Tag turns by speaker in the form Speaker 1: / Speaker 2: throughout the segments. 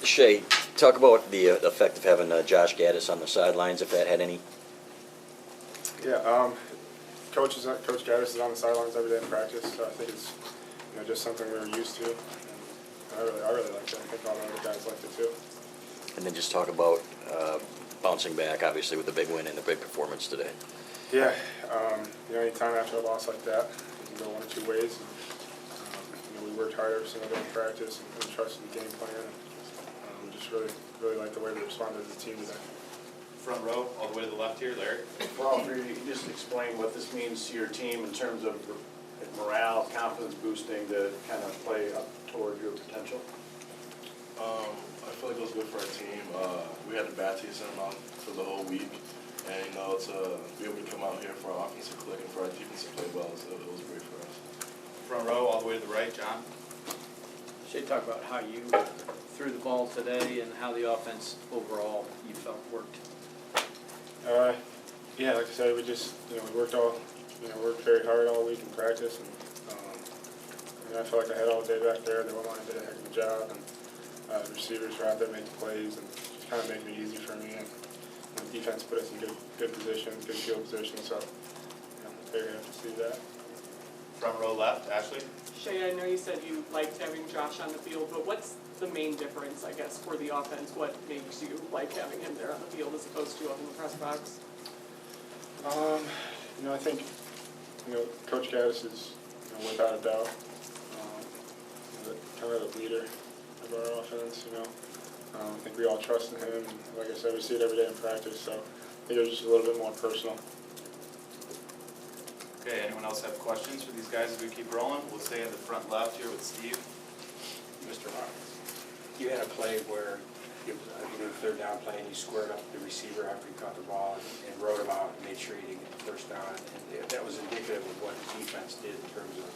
Speaker 1: Shay, talk about the effect of having Josh Gaddis on the sidelines, if that had any.
Speaker 2: Yeah, Coach Gaddis is on the sidelines every day in practice, so I think it's just something we were used to. And I really liked it. I think all the other guys liked it too.
Speaker 1: And then just talk about bouncing back, obviously, with the big win and the big performance today.
Speaker 2: Yeah, anytime after a loss like that, it can go one or two ways. And, we worked hard every single day in practice and trusted the game plan. And, just really liked the way we responded as a team today.
Speaker 3: Front row, all the way to the left here, Larry.
Speaker 4: For all three of you, can you just explain what this means to your team in terms of morale, confidence boosting to kind of play up toward your potential?
Speaker 5: I feel like it was good for our team. We had a bad taste in our mouth for the whole week, and to be able to come out here for our offensive click and for our defense to play well, so it was great for us.
Speaker 3: Front row, all the way to the right, John.
Speaker 6: Should talk about how you threw the ball today and how the offense overall you felt worked.
Speaker 2: Yeah, like I said, we just we worked very hard all week in practice, and I felt like I had all day back there. The O-line did a heck of a job, and the receivers were out there making plays and just kind of making it easy for me. And the defense put us in good position, good field position. So very happy to see that.
Speaker 3: Front row left, Ashley.
Speaker 7: Shay, I know you said you liked having Josh on the field, but what's the main difference, I guess, for the offense? What makes you like having him there on the field as opposed to up in the press box?
Speaker 2: I think Coach Gaddis is without a doubt kind of the leader of our offense. I think we all trust in him. And like I said, we see it every day in practice. So I think it was just a little bit more personal.
Speaker 3: Okay, anyone else have questions for these guys as we keep rolling? We'll stay in the front left here with Steve.
Speaker 8: Mr. Hawkins, you had a play where it was, I believe, third down play, and you squared up the receiver after he caught the ball and rode him out and made sure he didn't get the first down. And that was indicative of what the defense did in terms of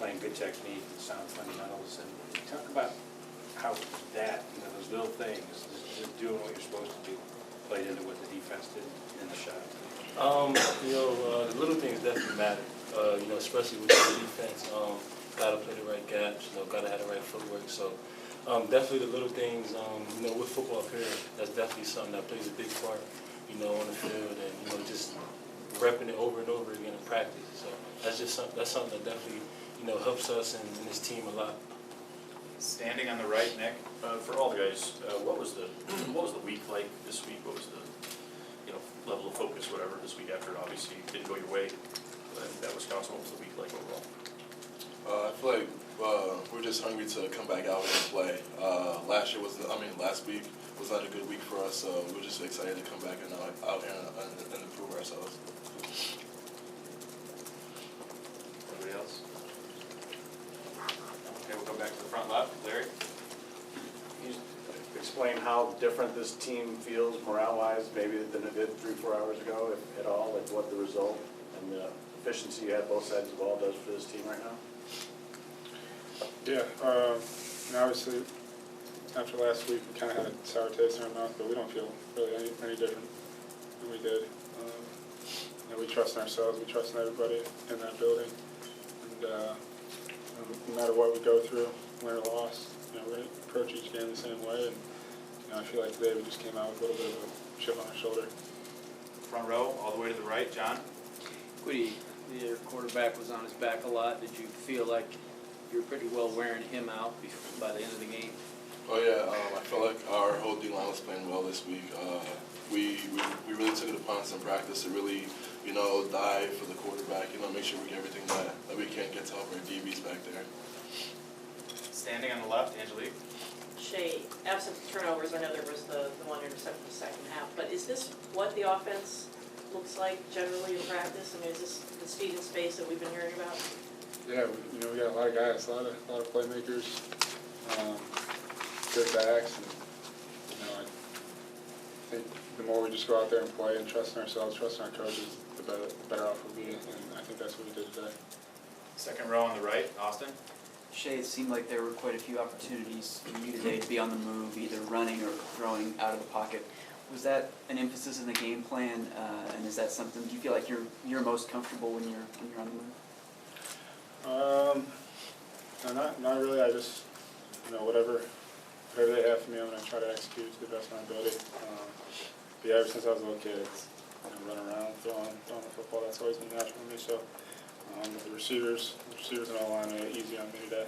Speaker 8: playing good technique and sound fundamentals. And talk about how that, those little things, just doing what you're supposed to do, played into what the defense did in the shot.
Speaker 9: The little things definitely matter. Especially with the defense. Got to play the right gaps. Got to have the right footwork. So definitely the little things. With football here, that's definitely something that plays a big part. On the field, and just repping it over and over again in practice. So that's something that definitely helps us and this team a lot.
Speaker 3: Standing on the right, Nick.
Speaker 10: For all the guys, what was the week like this week? What was the level of focus, whatever, this week after it obviously didn't go your way at Wisconsin? What was the week like overall?
Speaker 5: I feel like we're just hungry to come back out and play. Last week was not a good week for us, so we're just excited to come back and out and improve ourselves.
Speaker 3: Anybody else? Okay, we'll go back to the front left. Larry?
Speaker 4: Can you explain how different this team feels morale-wise maybe than it did 3-4 hours ago, if at all, like what the result and the efficiency you have both sides of the ball does for this team right now?
Speaker 2: Yeah, and obviously after last week we kind of had a sour taste in our mouth, but we don't feel really any different than we did. We trust in ourselves, we trust in everybody in that building, and no matter what we go through, win or loss, we're going to approach each game the same way. And I feel like today we just came out with a little bit of a chip on our shoulder.
Speaker 3: Front row, all the way to the right, John.
Speaker 6: Quiddy, your quarterback was on his back a lot. Did you feel like you were pretty well wearing him out by the end of the game?
Speaker 5: Oh yeah, I felt like our whole D-line was playing well this week. We really took it upon us in practice to really, dive for the quarterback, make sure we get everything that we can get to help our DBs back there.
Speaker 3: Standing on the left, Angelique.
Speaker 11: Shay, absent turnovers, I know there was the one interception in the second half, but is this what the offense looks like generally in practice? I mean, is this the speed and space that we've been hearing about?
Speaker 2: Yeah, we got a lot of guys, a lot of playmakers, good backs, and I think the more we just go out there and play and trust in ourselves, trust in our coaches, the better off we'll be, and I think that's what we did today.
Speaker 3: Second row on the right, Austin.
Speaker 12: Shay, it seemed like there were quite a few opportunities for you today to be on the move, either running or throwing out of the pocket. Was that an emphasis in the game plan, and is that something, do you feel like you're most comfortable when you're on the move?
Speaker 2: No, not really. I just, whatever they have try to execute to the best of my ability. But yeah, ever since I was a little kid, it's, running around, throwing the football, that's always been natural to me. So with the receivers and all line made it easy on me today.